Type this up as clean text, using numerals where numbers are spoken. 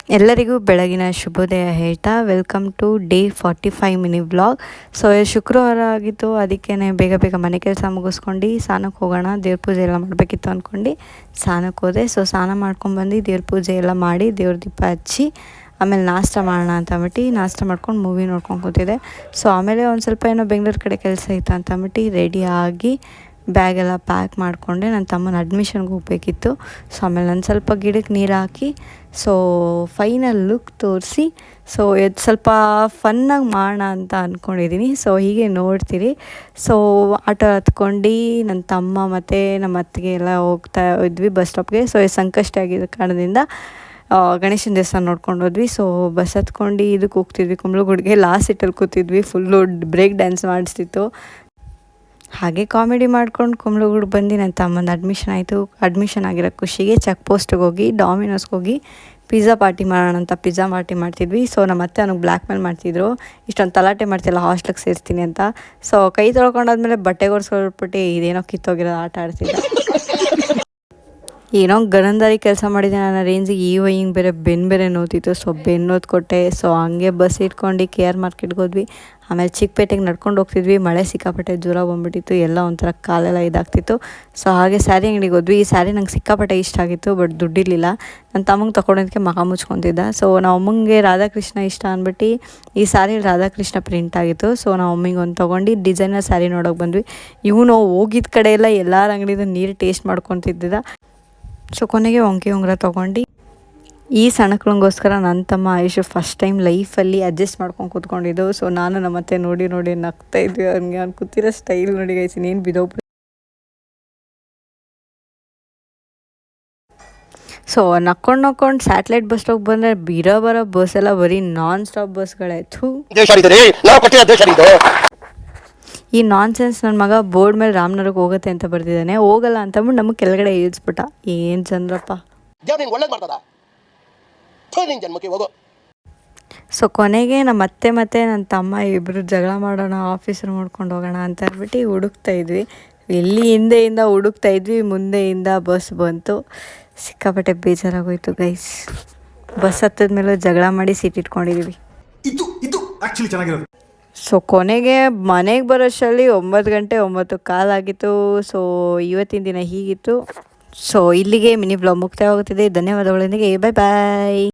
ಎಲ್ಲರಿಗೂ ಬೆಳಗಿನ ಶುಭೋದಯ ಹೇಳ್ತಾ welcome to day 45 mini vlog. So ಶುಕ್ರವಾರ ಆಗಿತ್ತು, ಅದಕ್ಕೇ ಬೇಗ ಬೇಗ ಮನೆ ಕೆಲಸ ಮುಗಿಸ್ಕೊಂಡು ಸ್ನಾನಕ್ಕೆ ಹೋಗೋಣ, ದೇವ್ರ ಪೂಜೆ ಎಲ್ಲ ಮಾಡಬೇಕಿತ್ತು ಅಂದ್ಕೊಂಡು ಸ್ನಾನಕ್ಕೆ ಹೋದೆ. ಸೊ ಸ್ನಾನ ಮಾಡ್ಕೊಂಡ್ಬಂದು ದೇವ್ರ ಪೂಜೆ ಎಲ್ಲ ಮಾಡಿ ದೇವ್ರ ದೀಪ ಹಚ್ಚಿ ಆಮೇಲೆ ನಾಷ್ಟ ಮಾಡೋಣ ಅಂತ ಅಂದ್ಬಿಟ್ಟು ನಾಷ್ಟ ಮಾಡ್ಕೊಂಡು ಮೂವಿ ನೋಡ್ಕೊಂಡು ಕೂತಿದ್ದೆ. ಸೊ ಆಮೇಲೆ ಒಂದು ಸ್ವಲ್ಪ ಏನೋ ಬೆಂಗಳೂರು ಕಡೆ ಕೆಲಸ ಇತ್ತು ಅಂತ ಅಂದ್ಬಿಟ್ಟು ರೆಡಿಯಾಗಿ ಬ್ಯಾಗೆಲ್ಲ ಪ್ಯಾಕ್ ಮಾಡಿಕೊಂಡೆ. ನನ್ನ ತಮ್ಮನ ಅಡ್ಮಿಷನ್ಗೆ ಹೋಗಬೇಕಿತ್ತು. ಸೊ ಆಮೇಲೆ ನಾನು ಸ್ವಲ್ಪ ಗಿಡಕ್ಕೆ ನೀರು ಹಾಕಿ ಸೊ ಫೈನಲ್ ಲುಕ್ ತೋರಿಸಿ ಸೊ ಇದು ಸ್ವಲ್ಪ ಫನ್ನಾಗಿ ಮಾಡೋಣ ಅಂತ ಅಂದ್ಕೊಂಡಿದ್ದೀನಿ. ಸೊ ಹೀಗೆ ನೋಡ್ತೀರಿ. ಸೊ ಆಟೋ ಹತ್ಕೊಂಡು ನನ್ನ ತಮ್ಮ ಮತ್ತು ನಮ್ಮ ಅತ್ತಿಗೆ ಎಲ್ಲ ಹೋಗ್ತಾ ಇದ್ವಿ ಬಸ್ ಸ್ಟಾಪ್ಗೆ. ಸೊ ಸಂಕಷ್ಟ ಆಗಿದ್ದ ಕಾರಣದಿಂದ ಗಣೇಶನ ದೇವಸ್ಥಾನ ನೋಡ್ಕೊಂಡು ಹೋದ್ವಿ. ಸೊ ಬಸ್ ಹತ್ಕೊಂಡು ಇದಕ್ಕೆ ಹೋಗ್ತಿದ್ವಿ, ಕುಂಬ್ಳಗುಡ್ಗೆ. ಲಾಸ್ಟ್ ಸೀಟಲ್ಲಿ ಕೂತಿದ್ವಿ, ಫುಲ್ಲು ಬ್ರೇಕ್ ಡ್ಯಾನ್ಸ್ ಮಾಡಿಸ್ತಿತ್ತು. ಹಾಗೆ ಕಾಮಿಡಿ ಮಾಡ್ಕೊಂಡು ಕುಂಬ್ಳಗೂಡು ಬಂದು ನನ್ನ ತಮ್ಮಂದು ಅಡ್ಮಿಷನ್ ಆಯಿತು. ಅಡ್ಮಿಷನ್ ಆಗಿರೋ ಖುಷಿಗೆ ಚೆಕ್ ಪೋಸ್ಟಿಗೆ ಹೋಗಿ ಡಾಮಿನೋಸ್ಗೆ ಹೋಗಿ ಪಿಜ್ಜಾ ಪಾರ್ಟಿ ಮಾಡೋಣ ಅಂತ ಪಿಜ್ಜಾ ಪಾರ್ಟಿ ಮಾಡ್ತಿದ್ವಿ. ಸೊ ನಮ್ಮ ಅತ್ತೆ ಅವ್ನಿಗೆ ಬ್ಲ್ಯಾಕ್ ಮೇಲ್ ಮಾಡ್ತಿದ್ರು, ಇಷ್ಟೊಂದು ತಲಾಟೆ ಮಾಡ್ತಿಲ್ಲ ಹಾಸ್ಟ್ಲಿಗೆ ಸೇರಿಸ್ತೀನಿ ಅಂತ. ಸೊ ಕೈ ತೊಳ್ಕೊಂಡಾದ್ಮೇಲೆ ಬಟ್ಟೆ ಒರೆಸ್ಕೊಳ್ಬಿಟ್ಟು ಇದೇನೋ ಕಿತ್ತೋಗಿರೋ ಆಟ ಆಡ್ತಿದ್ದ. ಏನೋ ಗರಂದಾರಿ ಕೆಲಸ ಮಾಡಿದೆ ನನ್ನ ರೇಂಜಿಗೆ. ಹಿಂಗೆ ಬೇರೆ ಬೇರೆ ನೋತಿತ್ತು. ಸೊ ಬೆನ್ನೋದು ಕೊಟ್ಟೆ. ಸೊ ಹಂಗೆ ಬಸ್ ಇಟ್ಕೊಂಡು KR ಮಾರ್ಕೆಟ್ಗೆ ಹೋದ್ವಿ. ಆಮೇಲೆ ಚಿಕ್ಕಪೇಟೆಗೆ ನಡ್ಕೊಂಡು ಹೋಗ್ತಿದ್ವಿ. ಮಳೆ ಸಿಕ್ಕಾಪಟ್ಟೆ ಜೋರ ಬಂದುಬಿಟ್ಟಿತ್ತು, ಎಲ್ಲ ಒಂಥರ ಕಾಲೆಲ್ಲ ಇದಾಗ್ತಿತ್ತು. ಸೊ ಹಾಗೆ ಸ್ಯಾರಿ ಅಂಗಡಿಗೆ ಹೋದ್ವಿ. ಈ ಸ್ಯಾರಿ ನಂಗೆ ಸಿಕ್ಕಾಪಟ್ಟೆ ಇಷ್ಟ ಆಗಿತ್ತು, ಬಟ್ ದುಡ್ಡಿರಲಿಲ್ಲ. ನನ್ನ ತಮ್ಮಂಗೆ ತೊಗೊಂಡೋದಕ್ಕೆ ಮಗ ಮುಚ್ಕೊತಿದ್ದ. ಸೊ ನಾವು ಅಮ್ಮಂಗೆ ರಾಧಾಕೃಷ್ಣ ಇಷ್ಟ ಅಂದ್ಬಿಟ್ಟು ಈ ಸ್ಯಾರಿ ರಾಧಾಕೃಷ್ಣ ಪ್ರಿಂಟ್ ಆಗಿತ್ತು. ಸೊ ನಾವು ಅಮ್ಮಿಗೆ ಒಂದು ತೊಗೊಂಡು ಡಿಸೈನರ್ ಸ್ಯಾರಿ ನೋಡೋಕೆ ಬಂದ್ವಿ. ಇವನು ಹೋಗಿದ್ದ ಕಡೆ ಎಲ್ಲ ಎಲ್ಲರ ಅಂಗಡಿದು ನೀರು ಟೇಸ್ಟ್ ಮಾಡ್ಕೊತಿದ್ದ. ಸೊ ಕೊನೆಗೆ ಒಂಕೆ ಉಂಗುರ ತೊಗೊಂಡು ಈ ಸಣ್ಣಕ್ಳಿಗೋಸ್ಕರ ನನ್ನ ತಮ್ಮ ಆಯುಷು ಫಸ್ಟ್ ಟೈಮ್ ಲೈಫಲ್ಲಿ ಅಡ್ಜಸ್ಟ್ ಮಾಡ್ಕೊಂಡು ಕೂತ್ಕೊಂಡಿದ್ದು. ಸೊ ನಾನು ನಮ್ಮತ್ತೆ ನೋಡಿ ನಗ್ತಾ ಇದ್ವಿ. ಅವ್ನು ಕೂತಿರೋ ಸ್ಟೈಲ್ ನೋಡಿ ಗೈಸ್, ಇನ್ನೇನು ಬಿದೋಗ್ಬಿಟ್ಟು. ಸೊ ನಕ್ಕೊಂಡು ಸ್ಯಾಟಲೈಟ್ ಬಸ್ ಸ್ಟಾಪ್ ಬಂದರೆ ಬರೋ ಬಸ್ ಎಲ್ಲ ಬರೀ ನಾನ್ ಸ್ಟಾಪ್ ಬಸ್ಗಳಾಯ್ತು. ಈ ನಾನ್ ಸೆನ್ಸ್ ನನ್ನ ಮಗ ಬೋರ್ಡ್ ಮೇಲೆ ರಾಮನಗರಕ್ಕೆ ಹೋಗುತ್ತೆ ಅಂತ ಬರ್ತಿದ್ದಾನೆ, ಹೋಗಲ್ಲ ಅಂತಂದ್ಬಿಟ್ಟು ನಮಗೆ ಕೆಳಗಡೆ ಇಳಿಸ್ಬಿಟ್ಟ. ಏನು ಚಂದ್ರಪ್ಪ. ಸೊ ಕೊನೆಗೆ ನಮ್ಮ ಅತ್ತೆ ಮತ್ತು ನನ್ನ ತಮ್ಮ ಇಬ್ಬರು ಜಗಳ ಮಾಡೋಣ, ಆಫೀಸರ್ ಮಾಡ್ಕೊಂಡು ಹೋಗೋಣ ಅಂತ ಅಂದ್ಬಿಟ್ಟು ಹುಡುಕ್ತಾ ಇದ್ವಿ. ಎಲ್ಲಿ ಹಿಂದೆಯಿಂದ ಹುಡುಕ್ತಾ ಇದ್ವಿ, ಮುಂದೆಯಿಂದ ಬಸ್ ಬಂತು. ಸಿಕ್ಕಾಪಟ್ಟೆ ಬೇಜಾರಾಗೋಯ್ತು ಗೈಸ್. ಬಸ್ ಹತ್ತದ ಮೇಲೆ ಜಗಳ ಮಾಡಿ ಸೀಟ್ ಇಟ್ಕೊಂಡಿದ್ದೀವಿ. ಸೊ ಕೊನೆಗೆ ಮನೆಗೆ ಬರೋಷ್ಟರಲ್ಲಿ 9 ಗಂಟೆ 9:15 ಆಗಿತ್ತು. ಸೊ ಇವತ್ತಿನ ದಿನ ಹೀಗಿತ್ತು. ಸೊ ಇಲ್ಲಿಗೆ ಮಿನಿ ವ್ಲಾಗ್ ಮುಕ್ತಾಯವಾಗುತ್ತಿದೆ. ಧನ್ಯವಾದಗಳೊಂದಿಗೆ ಬೈ ಬಾಯ್.